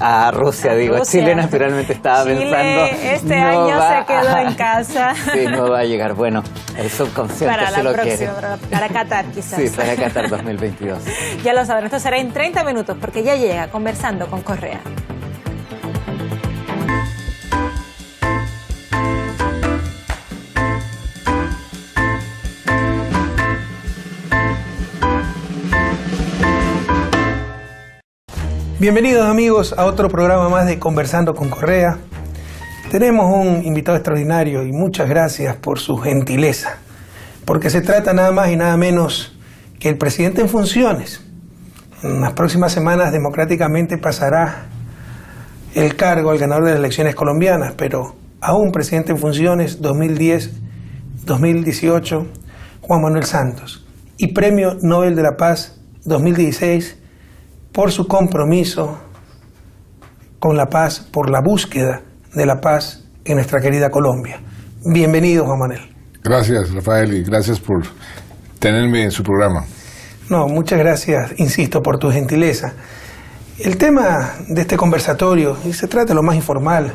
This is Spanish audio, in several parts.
a Rusia, digo. Rusia. Chile naturalmente estaba pensando... este año se quedó en casa. Sí, no va a llegar. Bueno, el subconsciente para sí lo próxima, quiere. Para Qatar, quizás. Sí, para Qatar 2022. Ya lo saben, esto será en 30 minutos, porque ya llega Conversando con Correa. Bienvenidos amigos a otro programa más de Conversando con Correa. Tenemos un invitado extraordinario y muchas gracias por su gentileza, porque se trata nada más y nada menos que el presidente en funciones. En las próximas semanas democráticamente pasará el cargo al ganador de las elecciones colombianas, pero aún presidente en funciones 2010-2018, Juan Manuel Santos, y Premio Nobel de la Paz 2016 por su compromiso con la paz, por la búsqueda de la paz en nuestra querida Colombia. Bienvenido, Juan Manuel. Gracias, Rafael, y gracias por tenerme en su programa. No, muchas gracias, insisto, por tu gentileza. El tema de este conversatorio, y se trata de lo más informal,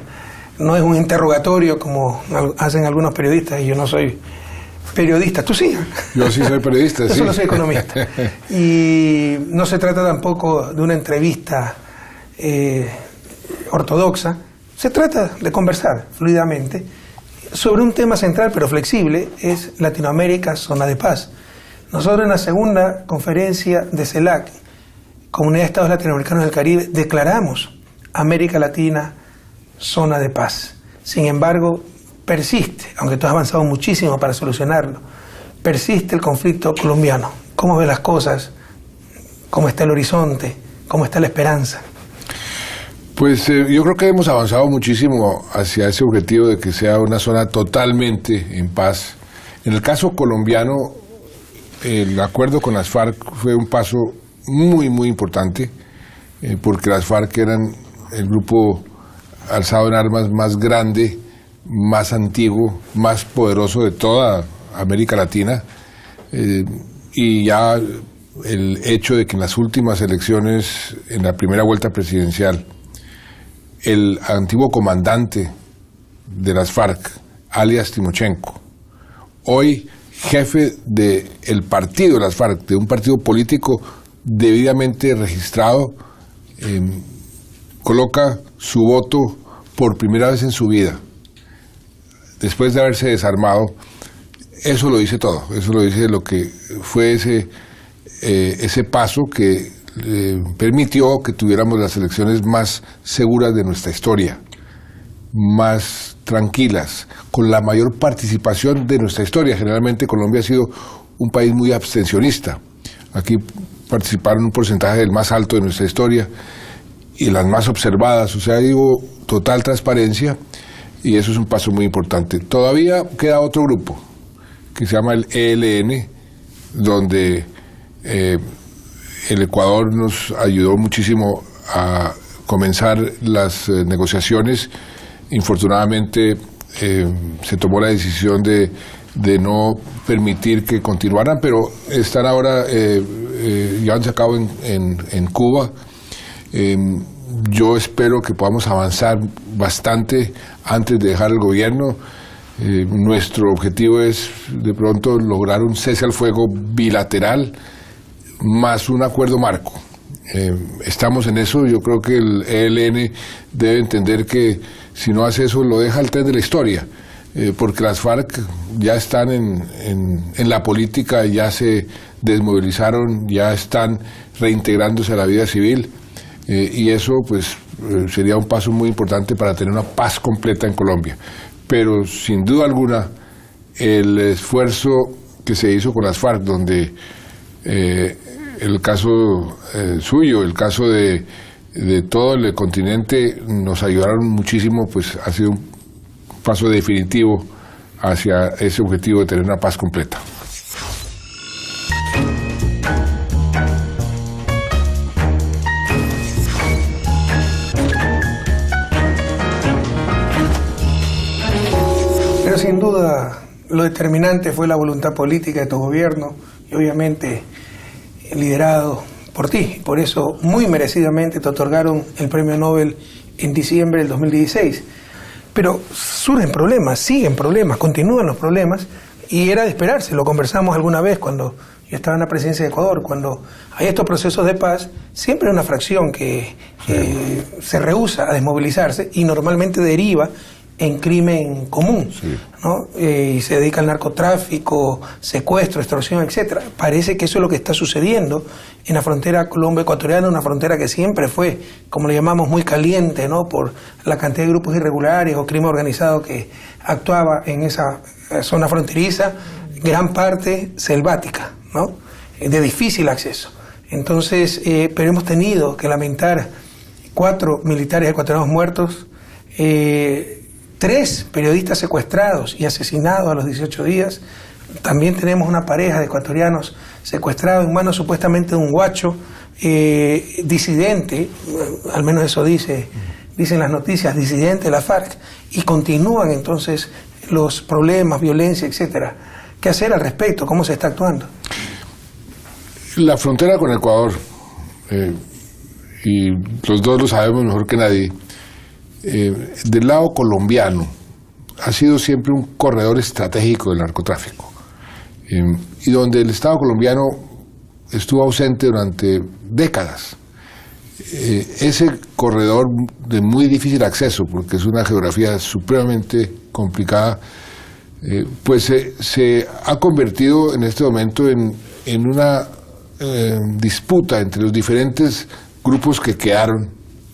no es un interrogatorio como hacen algunos periodistas, y yo no soy periodista. ¿Tú sí? Yo sí soy periodista, Yo sí. solo soy economista. Y no se trata tampoco de una entrevista ortodoxa. Se trata de conversar fluidamente sobre un tema central pero flexible, es Latinoamérica, zona de paz. Nosotros en la segunda conferencia de CELAC, Comunidad de Estados Latinoamericanos del Caribe, declaramos América Latina zona de paz. Sin embargo, persiste, aunque tú has avanzado muchísimo para solucionarlo, persiste el conflicto colombiano. ¿Cómo ves las cosas? ¿Cómo está el horizonte? ¿Cómo está la esperanza? Pues yo creo que hemos avanzado muchísimo hacia ese objetivo de que sea una zona totalmente en paz. En el caso colombiano, el acuerdo con las FARC fue un paso muy, muy importante, porque las FARC eran el grupo alzado en armas más grande, más antiguo, más poderoso de toda América Latina, y ya el hecho de que en las últimas elecciones, en la primera vuelta presidencial, el antiguo comandante de las FARC, alias Timochenko, hoy jefe del partido de las FARC, de un partido político debidamente registrado, coloca su voto por primera vez en su vida, después de haberse desarmado. Eso lo dice todo, eso lo dice lo que fue ese paso que permitió que tuviéramos las elecciones más seguras de nuestra historia, más tranquilas, con la mayor participación de nuestra historia. Generalmente Colombia ha sido un país muy abstencionista. Aquí participaron un porcentaje del más alto de nuestra historia y las más observadas, o sea, digo, total transparencia. Y eso es un paso muy importante. Todavía queda otro grupo, que se llama el ELN, donde el Ecuador nos ayudó muchísimo a comenzar las negociaciones. Infortunadamente se tomó la decisión de no permitir que continuaran, pero están ahora llevándose a cabo en Cuba. Yo espero que podamos avanzar bastante antes de dejar el gobierno. Nuestro objetivo es de pronto lograr un cese al fuego bilateral más un acuerdo marco. Estamos en eso. Yo creo que el ELN debe entender que si no hace eso lo deja al tren de la historia, porque las FARC ya están en la política, ya se desmovilizaron, ya están reintegrándose a la vida civil. Y eso pues sería un paso muy importante para tener una paz completa en Colombia. Pero sin duda alguna el esfuerzo que se hizo con las FARC, donde el caso suyo, el caso de todo el continente nos ayudaron muchísimo, pues ha sido un paso definitivo hacia ese objetivo de tener una paz completa. Pero sin duda lo determinante fue la voluntad política de tu gobierno y obviamente liderado por ti. Por eso, muy merecidamente, te otorgaron el premio Nobel en diciembre del 2016. Pero surgen problemas, siguen problemas, continúan los problemas, y era de esperarse. Lo conversamos alguna vez cuando yo estaba en la presidencia de Ecuador. Cuando hay estos procesos de paz, siempre hay una fracción que se rehúsa a desmovilizarse y normalmente deriva en crimen común, ¿no? Y se dedica al narcotráfico, secuestro, extorsión, etcétera. Parece que eso es lo que está sucediendo en la frontera colombo-ecuatoriana, una frontera que siempre fue, como le llamamos, muy caliente, ¿no? Por la cantidad de grupos irregulares o crimen organizado que actuaba en esa zona fronteriza, gran parte selvática, ¿no? De difícil acceso. Entonces, pero hemos tenido que lamentar 4 militares ecuatorianos muertos, 3 periodistas secuestrados y asesinados a los 18 días. También tenemos una pareja de ecuatorianos secuestrados en manos supuestamente de un guacho disidente, al menos eso dicen las noticias, disidente de la FARC, y continúan entonces los problemas, violencia, etcétera. ¿Qué hacer al respecto? ¿Cómo se está actuando? La frontera con Ecuador, y los dos lo sabemos mejor que nadie, del lado colombiano ha sido siempre un corredor estratégico del narcotráfico, y donde el Estado colombiano estuvo ausente durante décadas. Ese corredor de muy difícil acceso, porque es una geografía supremamente complicada, pues se ha convertido en este momento en una disputa entre los diferentes grupos que quedaron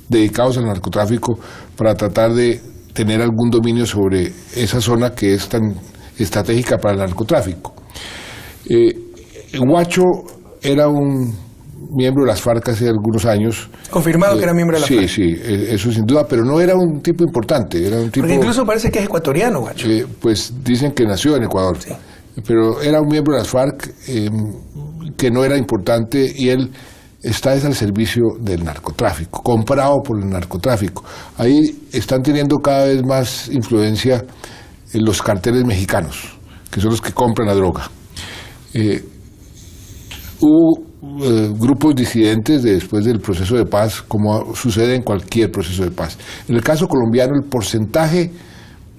dedicados al narcotráfico para tratar de tener algún dominio sobre esa zona que es tan estratégica para el narcotráfico. Guacho era un miembro de las FARC hace algunos años. Confirmado que era miembro de la FARC. Sí, eso sin duda, pero no era un tipo importante. Era un tipo, porque incluso parece que es ecuatoriano, Guacho. Pues dicen que nació en Ecuador, sí. Pero era un miembro de las FARC que no era importante, y él está al servicio del narcotráfico, comprado por el narcotráfico. Ahí están teniendo cada vez más influencia los carteles mexicanos, que son los que compran la droga. Hubo grupos disidentes después del proceso de paz, como sucede en cualquier proceso de paz. En el caso colombiano, el porcentaje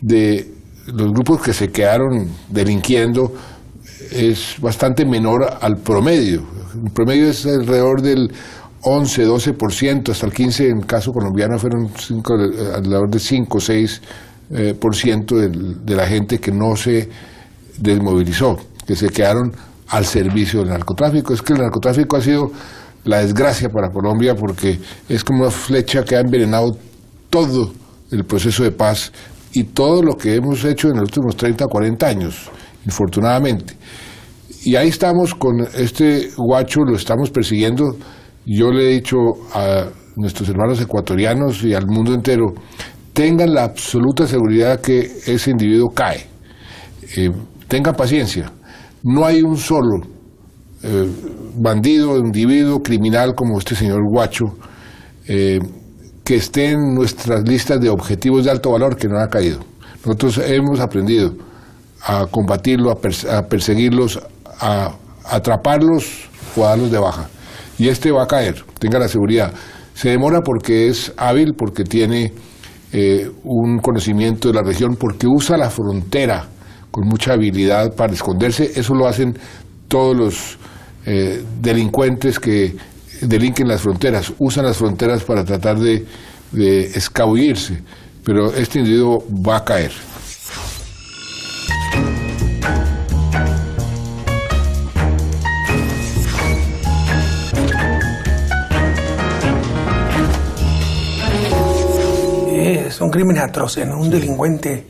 de los grupos que se quedaron delinquiendo es bastante menor al promedio. El promedio es alrededor del 11, 12%, hasta el 15%, en el caso colombiano fueron alrededor de 5 o 6% de la gente que no se desmovilizó, que se quedaron al servicio del narcotráfico. Es que el narcotráfico ha sido la desgracia para Colombia, porque es como una flecha que ha envenenado todo el proceso de paz y todo lo que hemos hecho en los últimos 30 o 40 años, infortunadamente. Y ahí estamos con este Guacho, lo estamos persiguiendo. Yo le he dicho a nuestros hermanos ecuatorianos y al mundo entero, tengan la absoluta seguridad que ese individuo cae. Tengan paciencia. No hay un solo bandido, individuo, criminal como este señor Guacho que esté en nuestras listas de objetivos de alto valor que no ha caído. Nosotros hemos aprendido a combatirlo, a perseguirlos, a atraparlos o a darlos de baja. Y este va a caer, tenga la seguridad. Se demora porque es hábil, porque tiene un conocimiento de la región, porque usa la frontera con mucha habilidad para esconderse. Eso lo hacen todos los delincuentes que delinquen las fronteras, usan las fronteras para tratar de escabullirse, pero este individuo va a caer. Son crímenes atroces, ¿no? Un delincuente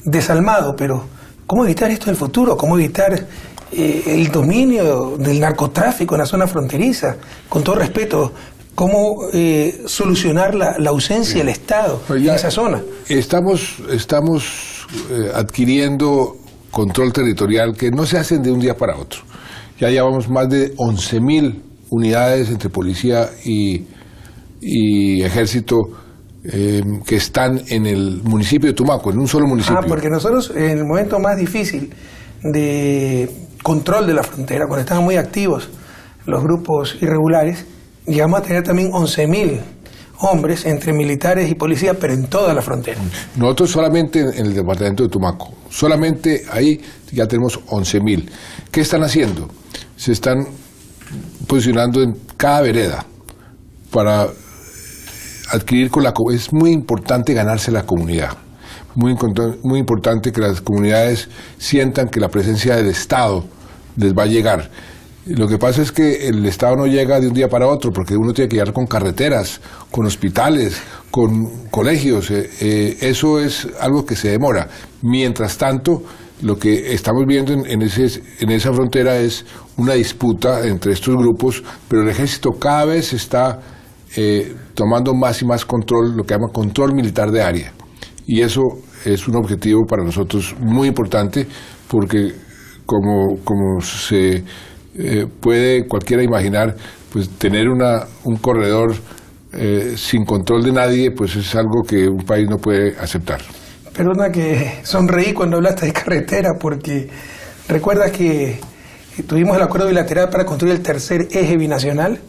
desalmado, pero ¿cómo evitar esto en el futuro? ¿Cómo evitar el dominio del narcotráfico en la zona fronteriza? Con todo respeto, ¿cómo solucionar la ausencia del Estado en esa zona? Estamos adquiriendo control territorial que no se hacen de un día para otro. Ya llevamos más de 11.000 unidades entre policía y ejército que están en el municipio de Tumaco, en un solo municipio. Porque nosotros en el momento más difícil de control de la frontera, cuando estaban muy activos los grupos irregulares, llegamos a tener también 11.000 hombres entre militares y policías, pero en toda la frontera. Nosotros solamente en el departamento de Tumaco, solamente ahí ya tenemos 11.000. ¿Qué están haciendo? Se están posicionando en cada vereda para adquirir con la comunidad. Es muy importante ganarse la comunidad. Muy importante que las comunidades sientan que la presencia del Estado les va a llegar. Lo que pasa es que el Estado no llega de un día para otro, porque uno tiene que llegar con carreteras, con hospitales, con colegios. Eso es algo que se demora. Mientras tanto, lo que estamos viendo en esa frontera es una disputa entre estos grupos, pero el ejército cada vez está tomando más y más control, lo que llama control militar de área. Y eso es un objetivo para nosotros muy importante, porque como se puede cualquiera imaginar, pues tener un corredor sin control de nadie, pues es algo que un país no puede aceptar. Perdona que sonreí cuando hablaste de carretera, porque recuerdas que tuvimos el acuerdo bilateral para construir el tercer eje binacional.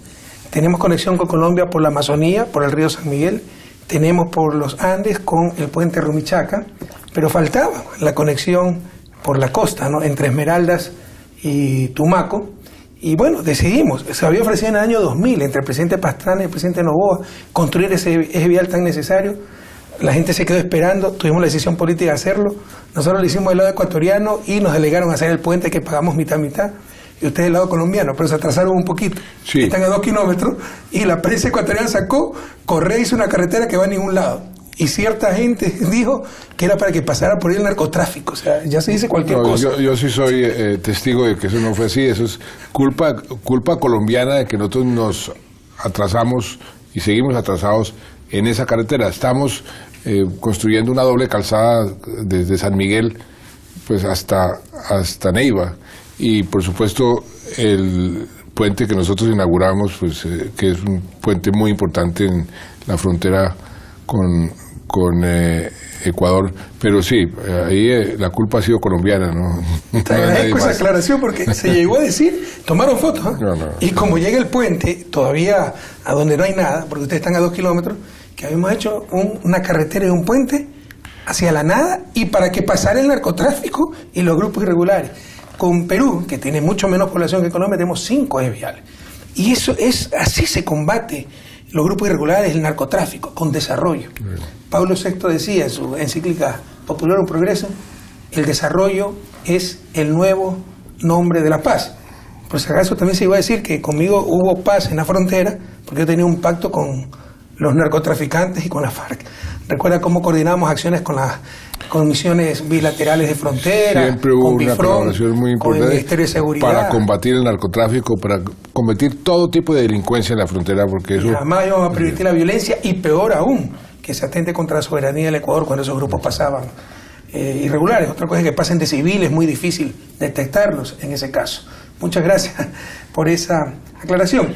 Tenemos conexión con Colombia por la Amazonía, por el río San Miguel, tenemos por los Andes con el puente Rumichaca, pero faltaba la conexión por la costa, ¿no?, entre Esmeraldas y Tumaco. Y bueno, decidimos, se había ofrecido en el año 2000 entre el presidente Pastrana y el presidente Noboa construir ese eje vial tan necesario. La gente se quedó esperando, tuvimos la decisión política de hacerlo. Nosotros lo hicimos del lado ecuatoriano y nos delegaron a hacer el puente que pagamos mitad. Y ustedes del lado colombiano, pero se atrasaron un poquito. Sí. Están a 2 kilómetros y la prensa ecuatoriana sacó, Correa hizo una carretera que va a ningún lado. Y cierta gente dijo que era para que pasara por ahí el narcotráfico. O sea, ya se dice cualquier cosa. Yo sí soy testigo de que eso no fue así. Eso es culpa colombiana de que nosotros nos atrasamos y seguimos atrasados en esa carretera. Estamos construyendo una doble calzada desde San Miguel pues hasta Neiva. Y por supuesto el puente que nosotros inauguramos, pues que es un puente muy importante en la frontera con Ecuador, pero sí, ahí la culpa ha sido colombiana, ¿no? Te agradezco esa aclaración, porque se llegó a decir, tomaron fotos, ¿eh? No. Y como llega el puente, todavía a donde no hay nada, porque ustedes están a 2 kilómetros, que habíamos hecho una carretera y un puente hacia la nada, y para que pasara el narcotráfico y los grupos irregulares. Con Perú, que tiene mucho menos población que Colombia, tenemos 5 ejes viales. Y eso es, así se combate los grupos irregulares, el narcotráfico, con desarrollo. Pablo VI decía en su encíclica Popular un Progreso, el desarrollo es el nuevo nombre de la paz. Por si acaso también se iba a decir que conmigo hubo paz en la frontera, porque yo tenía un pacto con los narcotraficantes y con la FARC. Recuerda cómo coordinamos acciones con las comisiones bilaterales de frontera, siempre hubo con una Bifron, colaboración muy importante con el Ministerio de Seguridad, para combatir el narcotráfico, para combatir todo tipo de delincuencia en la frontera, porque eso... Jamás íbamos a permitir la violencia, y peor aún, que se atente contra la soberanía del Ecuador cuando esos grupos pasaban irregulares. Otra cosa es que pasen de civil, es muy difícil detectarlos en ese caso. Muchas gracias por esa aclaración.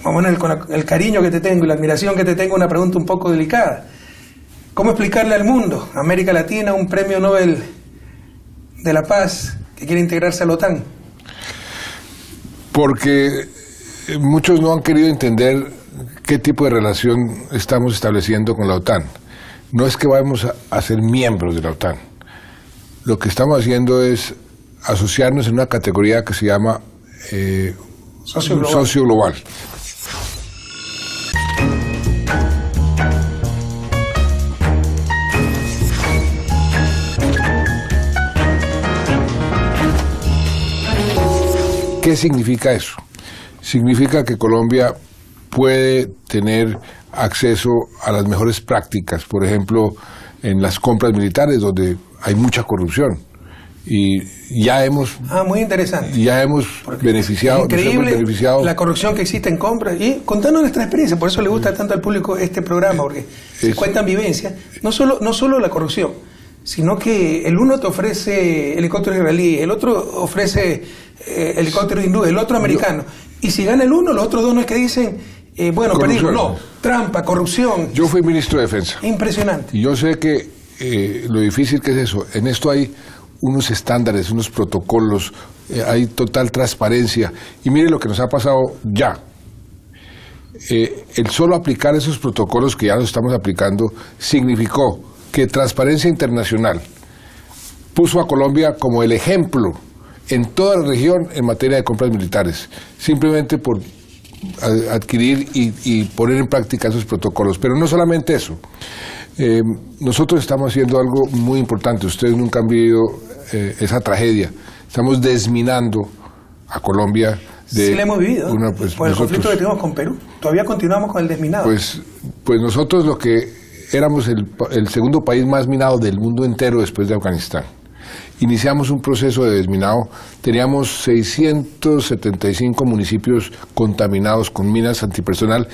Vamos con el cariño que te tengo y la admiración que te tengo, una pregunta un poco delicada. ¿Cómo explicarle al mundo, a América Latina, un premio Nobel de la Paz que quiere integrarse a la OTAN? Porque muchos no han querido entender qué tipo de relación estamos estableciendo con la OTAN. No es que vamos a ser miembros de la OTAN. Lo que estamos haciendo es asociarnos en una categoría que se llama socio global. ¿Qué significa eso? Significa que Colombia puede tener acceso a las mejores prácticas, por ejemplo, en las compras militares, donde hay mucha corrupción. Y ya hemos... muy interesante. Ya hemos beneficiado. Increíble la corrupción que existe en compras. Y contando nuestra experiencia, por eso le gusta tanto al público este programa, porque se cuentan vivencias. No solo la corrupción, sino que el uno te ofrece helicóptero israelí, el otro ofrece helicóptero hindú, el otro americano. Y si gana el uno, los otros dos no es que dicen, perdimos. No, trampa, corrupción. Yo fui ministro de Defensa. Impresionante. Y yo sé que lo difícil que es eso. En esto hay unos estándares, unos protocolos, hay total transparencia. Y mire lo que nos ha pasado ya. El solo aplicar esos protocolos que ya los estamos aplicando significó que Transparencia Internacional puso a Colombia como el ejemplo en toda la región en materia de compras militares, simplemente por adquirir y poner en práctica esos protocolos. Pero no solamente eso, nosotros estamos haciendo algo muy importante. Ustedes nunca han vivido esa tragedia. Estamos desminando a Colombia. Sí, lo hemos vivido. Por el conflicto que tenemos con Perú. Todavía continuamos con el desminado. Pues nosotros lo que éramos el segundo país más minado del mundo entero después de Afganistán. Iniciamos un proceso de desminado. Teníamos 675 municipios contaminados con minas antipersonal,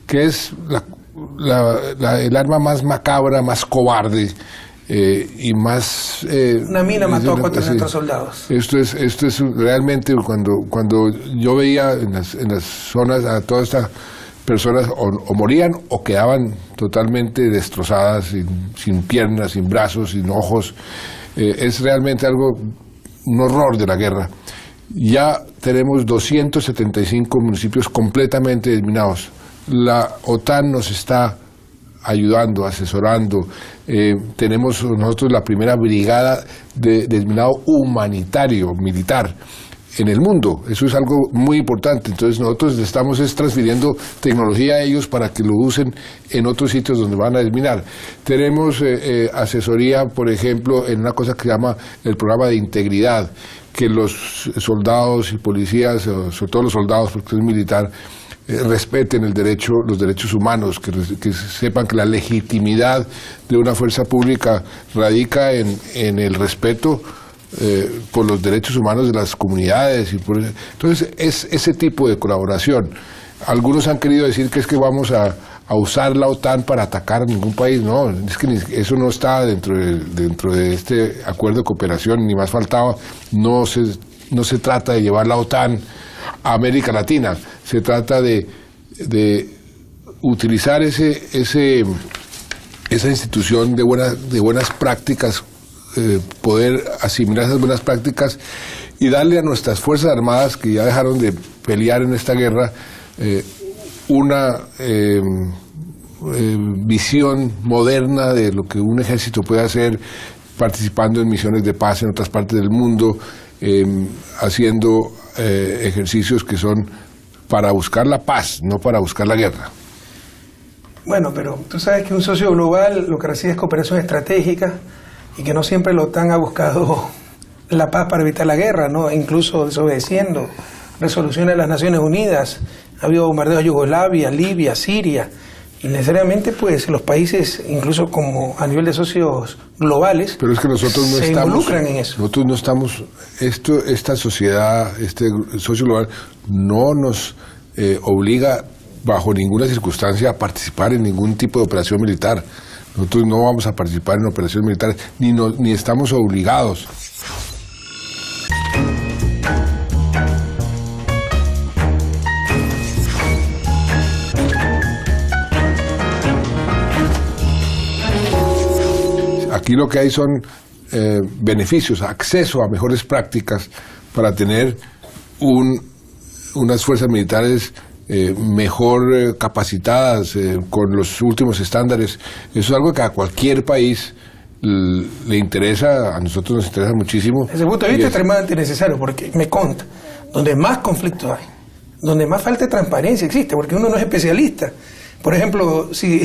que es el arma más macabra, más cobarde y más... una mina mató a 400 soldados. Esto es realmente cuando yo veía en las zonas a todas estas personas o morían o quedaban totalmente destrozadas, sin piernas, sin brazos, sin ojos. Es realmente un horror de la guerra. Ya tenemos 275 municipios completamente desminados. La OTAN nos está ayudando, asesorando. Tenemos nosotros la primera brigada de desminado humanitario, militar, en el mundo. Eso es algo muy importante. Entonces nosotros estamos transfiriendo tecnología a ellos para que lo usen en otros sitios donde van a desminar. Tenemos asesoría, por ejemplo, en una cosa que se llama el programa de integridad, que los soldados y policías, sobre todo los soldados, porque es militar, respeten los derechos humanos, que sepan que la legitimidad de una fuerza pública radica en el respeto por los derechos humanos de las comunidades. Entonces es ese tipo de colaboración. Algunos han querido decir que es que vamos a usar la OTAN para atacar a ningún país. No, es que eso no está dentro de este acuerdo de cooperación, ni más faltaba. No se trata de llevar la OTAN a América Latina, se trata de utilizar esa institución de buenas prácticas, poder asimilar esas buenas prácticas y darle a nuestras Fuerzas Armadas, que ya dejaron de pelear en esta guerra, una visión moderna de lo que un ejército puede hacer, participando en misiones de paz en otras partes del mundo, haciendo ejercicios que son para buscar la paz, no para buscar la guerra. Bueno, pero tú sabes que un socio global lo que recibe es cooperación estratégica y que no siempre la OTAN ha buscado la paz para evitar la guerra, ¿no? Incluso desobedeciendo resoluciones de las Naciones Unidas. Ha habido bombardeos a Yugoslavia, Libia, Siria, y necesariamente pues los países, incluso como a nivel de socios globales, pero es que nosotros no se involucran en eso. Nosotros no estamos, esta sociedad, este socio global no nos obliga bajo ninguna circunstancia a participar en ningún tipo de operación militar. Nosotros no vamos a participar en operaciones militares, ni estamos obligados. Aquí lo que hay son beneficios, acceso a mejores prácticas para tener unas fuerzas militares mejor capacitadas, con los últimos estándares. Eso es algo que a cualquier país le interesa, a nosotros nos interesa muchísimo. Desde el punto de vista extremadamente necesario, porque me consta, donde más conflictos hay, donde más falta de transparencia existe, porque uno no es especialista. Por ejemplo, si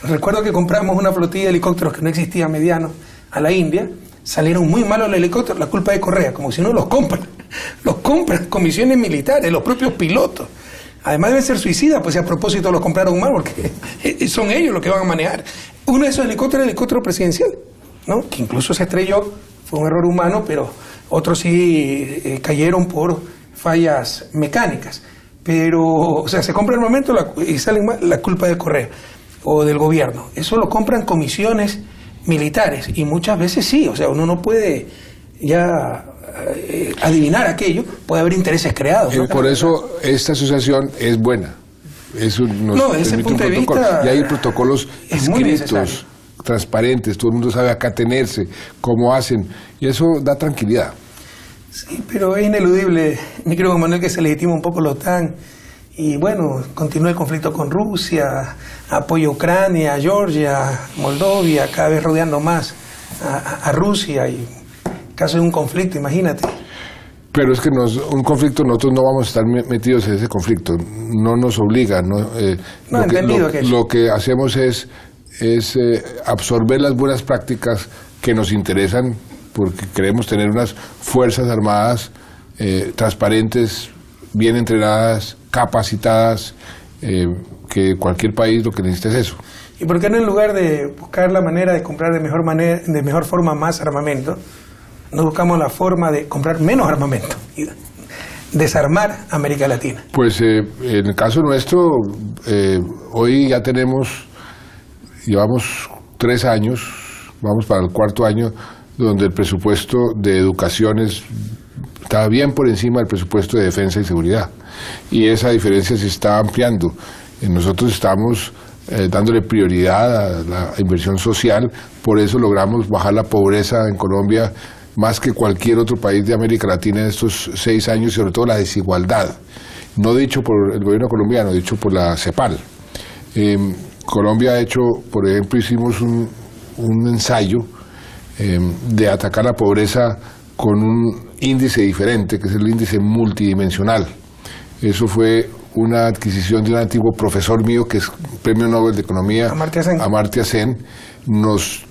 recuerdo que compramos una flotilla de helicópteros que no existía mediano a la India, salieron muy malos los helicópteros, la culpa de Correa, como si uno los compran comisiones militares, los propios pilotos. Además deben ser suicidas, pues si a propósito los compraron mal, porque son ellos los que van a manejar. Uno de esos helicópteros, el helicóptero presidencial, ¿no? Que incluso se estrelló, fue un error humano, pero otros sí cayeron por fallas mecánicas. Pero, o sea, se compra el momento y salen mal, la culpa de Correa o del gobierno. Eso lo compran comisiones militares y muchas veces sí, o sea, uno no puede ya adivinar aquello, puede haber intereses creados. ¿No? Por eso esta asociación es buena. Eso nos desde ese punto de vista, y hay protocolos escritos transparentes, todo el mundo sabe acá tenerse, cómo hacen, y eso da tranquilidad. Sí, pero es ineludible, mi querido Manuel, que se legitima un poco la OTAN. Y bueno, continúa el conflicto con Rusia, apoya a Ucrania, a Georgia, Moldovia, cada vez rodeando más a Rusia, y en caso de un conflicto, imagínate. Pero es que un conflicto, nosotros no vamos a estar metidos en ese conflicto, no nos obliga. Lo que hacemos es absorber las buenas prácticas que nos interesan, porque queremos tener unas fuerzas armadas transparentes, bien entrenadas, capacitadas, que cualquier país lo que necesita es eso. ¿Y por qué no, en lugar de buscar la manera de comprar de mejor forma más armamento, no buscamos la forma de comprar menos armamento y desarmar América Latina? Pues en el caso nuestro, hoy ya llevamos 3 años, vamos para el 4º año, donde el presupuesto de educación está bien por encima del presupuesto de defensa y seguridad, y esa diferencia se está ampliando. Nosotros estamos dándole prioridad a la inversión social, por eso logramos bajar la pobreza en Colombia más que cualquier otro país de América Latina en estos 6 años, y sobre todo la desigualdad, no dicho por el gobierno colombiano, dicho por la CEPAL. Colombia ha hecho, por ejemplo, hicimos un ensayo de atacar la pobreza con un índice diferente, que es el índice multidimensional. Eso fue una adquisición de un antiguo profesor mío, que es Premio Nobel de Economía, Amartya Sen. Nos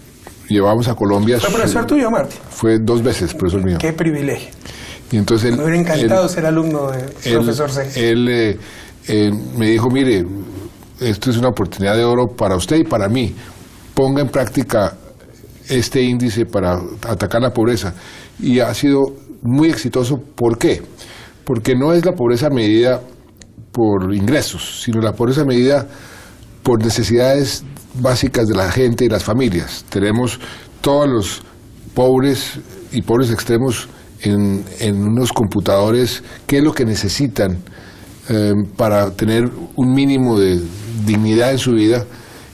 llevamos a Colombia. ¿Fue profesor tuyo, Amartya? Fue 2 veces profesor mío. Qué privilegio. Y entonces me hubiera encantado ser alumno del profesor Sen. Él me dijo, mire, esto es una oportunidad de oro para usted y para mí. Ponga en práctica este índice para atacar la pobreza. Y ha sido muy exitoso. ¿Por qué? Porque no es la pobreza medida por ingresos, sino la pobreza medida por necesidades básicas de la gente y las familias. Tenemos todos los pobres y pobres extremos en unos computadores, qué es lo que necesitan para tener un mínimo de dignidad en su vida.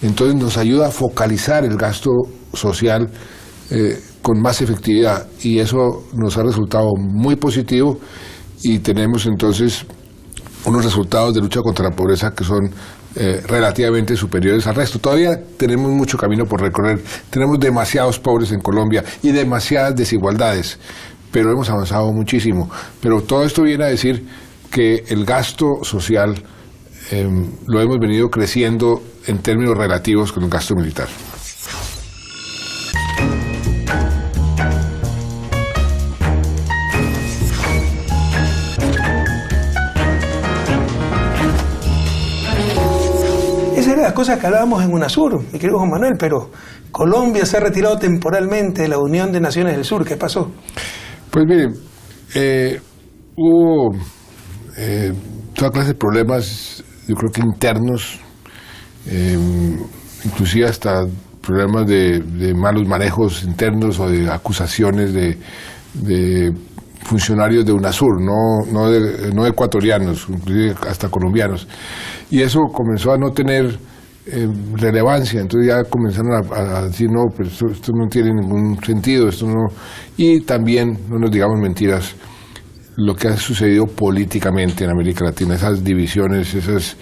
Entonces nos ayuda a focalizar el gasto social con más efectividad, y eso nos ha resultado muy positivo, y tenemos entonces unos resultados de lucha contra la pobreza que son relativamente superiores al resto. Todavía tenemos mucho camino por recorrer, tenemos demasiados pobres en Colombia y demasiadas desigualdades, pero hemos avanzado muchísimo. Pero todo esto viene a decir que el gasto social lo hemos venido creciendo en términos relativos con el gasto militar. Esa era la cosa que hablábamos en UNASUR, mi querido Juan Manuel, pero Colombia se ha retirado temporalmente de la Unión de Naciones del Sur. ¿Qué pasó? Pues miren, hubo toda clase de problemas, yo creo que internos, inclusive hasta problemas de malos manejos internos o de acusaciones de funcionarios de UNASUR, no ecuatorianos, inclusive hasta colombianos. Y eso comenzó a no tener relevancia, entonces ya comenzaron a decir, no, pero esto no tiene ningún sentido, esto no. Y también, no nos digamos mentiras, lo que ha sucedido políticamente en América Latina, esas divisiones, ese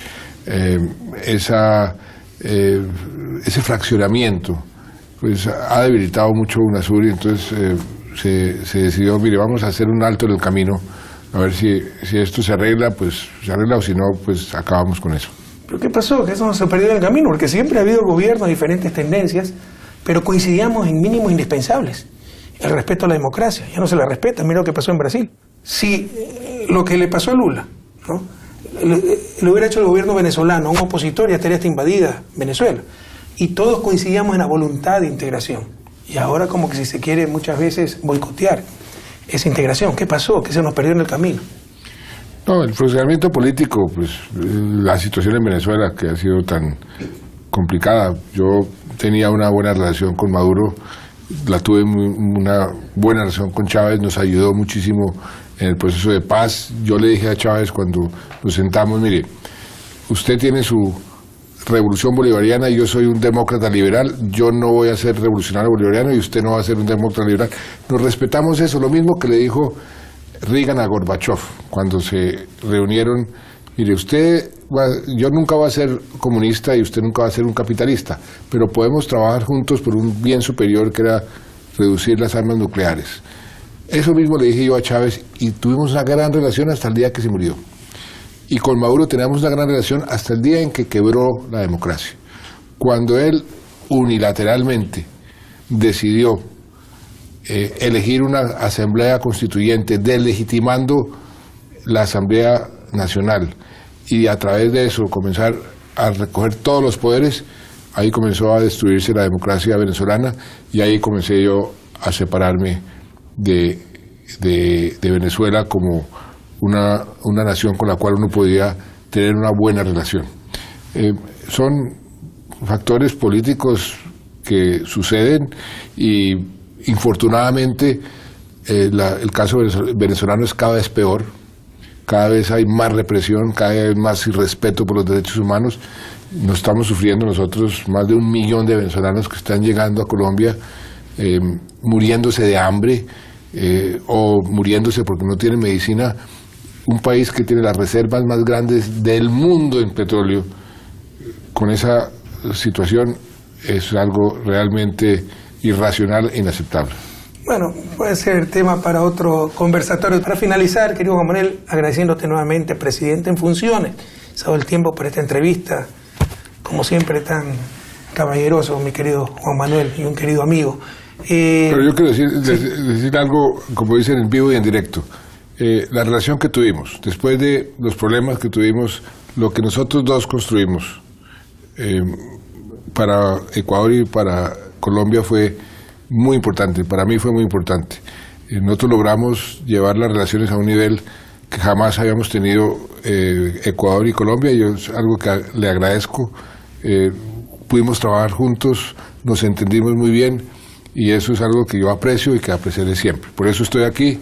fraccionamiento, pues ha debilitado mucho UNASUR, y entonces se decidió, mire, vamos a hacer un alto en el camino, a ver si esto se arregla, pues se arregla, o si no, pues acabamos con eso. ¿Pero qué pasó? Que eso se perdió en el camino, porque siempre ha habido gobiernos, diferentes tendencias, pero coincidíamos en mínimos indispensables. El respeto a la democracia, ya no se la respeta, mira lo que pasó en Brasil. Si lo que le pasó a Lula, ¿no?, lo hubiera hecho el gobierno venezolano, un opositor, ya estaría hasta invadida Venezuela. Y todos coincidíamos en la voluntad de integración. Y ahora como que si se quiere muchas veces boicotear esa integración. ¿Qué pasó? ¿Qué se nos perdió en el camino? No, el funcionamiento político, pues la situación en Venezuela que ha sido tan complicada. Yo tenía una buena relación con Maduro, la tuve una buena relación con Chávez, nos ayudó muchísimo en el proceso de paz. Yo le dije a Chávez cuando nos sentamos, mire, usted tiene su revolución bolivariana, yo soy un demócrata liberal, yo no voy a ser revolucionario bolivariano y usted no va a ser un demócrata liberal. Nos respetamos eso, lo mismo que le dijo Reagan a Gorbachev cuando se reunieron. Mire, yo nunca voy a ser comunista y usted nunca va a ser un capitalista, pero podemos trabajar juntos por un bien superior que era reducir las armas nucleares. Eso mismo le dije yo a Chávez y tuvimos una gran relación hasta el día que se murió. Y con Maduro teníamos una gran relación hasta el día en que quebró la democracia. Cuando él unilateralmente decidió elegir una asamblea constituyente, deslegitimando la Asamblea Nacional, y a través de eso comenzar a recoger todos los poderes, ahí comenzó a destruirse la democracia venezolana y ahí comencé yo a separarme de Venezuela como una nación con la cual uno podía tener una buena relación. Son factores políticos que suceden y infortunadamente el caso venezolano es cada vez peor. Cada vez hay más represión, cada vez más irrespeto por los derechos humanos. Nos estamos sufriendo nosotros más de 1 millón de venezolanos que están llegando a Colombia muriéndose de hambre o muriéndose porque no tienen medicina. Un país que tiene las reservas más grandes del mundo en petróleo, con esa situación es algo realmente irracional e inaceptable. Bueno, puede ser tema para otro conversatorio. Para finalizar, querido Juan Manuel, agradeciéndote nuevamente, presidente en funciones, se ha dado el tiempo para esta entrevista, como siempre tan caballeroso, mi querido Juan Manuel, y un querido amigo. Pero yo quiero decir algo, como dicen, en vivo y en directo. La relación que tuvimos, después de los problemas que tuvimos, lo que nosotros dos construimos para Ecuador y para Colombia fue muy importante, para mí fue muy importante. Nosotros logramos llevar las relaciones a un nivel que jamás habíamos tenido Ecuador y Colombia, y es algo que le agradezco. Pudimos trabajar juntos, nos entendimos muy bien, y eso es algo que yo aprecio y que apreciaré siempre. Por eso estoy aquí,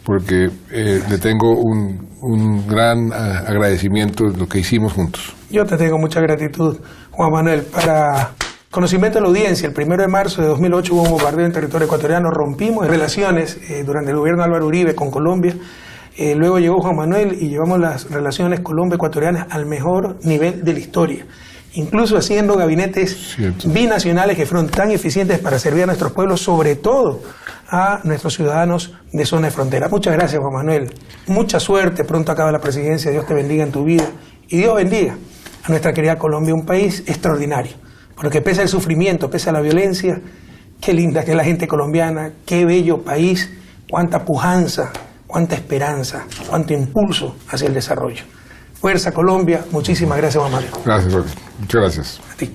porque le tengo un gran agradecimiento de lo que hicimos juntos. Yo te tengo mucha gratitud, Juan Manuel. Para conocimiento de la audiencia, el 1 de marzo de 2008 hubo un bombardeo en territorio ecuatoriano, rompimos relaciones durante el gobierno de Álvaro Uribe con Colombia. Luego llegó Juan Manuel y llevamos las relaciones Colombia-ecuatorianas al mejor nivel de la historia, incluso haciendo gabinetes binacionales que fueron tan eficientes para servir a nuestros pueblos, sobre todo a nuestros ciudadanos de zona de frontera. Muchas gracias, Juan Manuel. Mucha suerte, pronto acaba la presidencia, Dios te bendiga en tu vida y Dios bendiga a nuestra querida Colombia, un país extraordinario, porque pese al sufrimiento, pese a la violencia, qué linda que es la gente colombiana, qué bello país, cuánta pujanza, cuánta esperanza, cuánto impulso hacia el desarrollo. Fuerza Colombia, muchísimas gracias, Juan Manuel. Gracias, Jorge. Muchas gracias. A ti.